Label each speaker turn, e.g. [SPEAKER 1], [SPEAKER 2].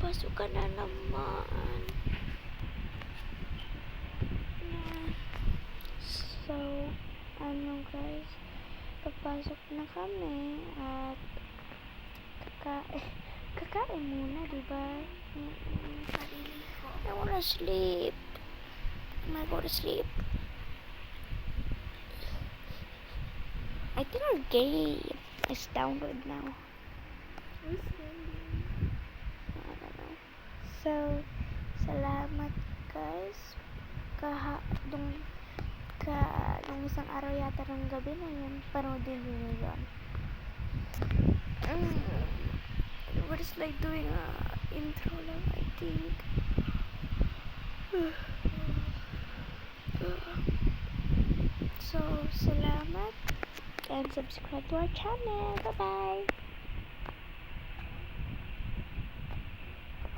[SPEAKER 1] Pasok ka na naman. So, guys, papasok na kami at kakain muna, diba? I wanna sleep. I'm gonna go to sleep. I think our game is download now. I don't know. So, salamat guys. Nung isang araw yata ng gabi na yun, panoodin nyo yun. What is like doing a intro lang, I think. So, salamat and subscribe to our channel. Bye-bye!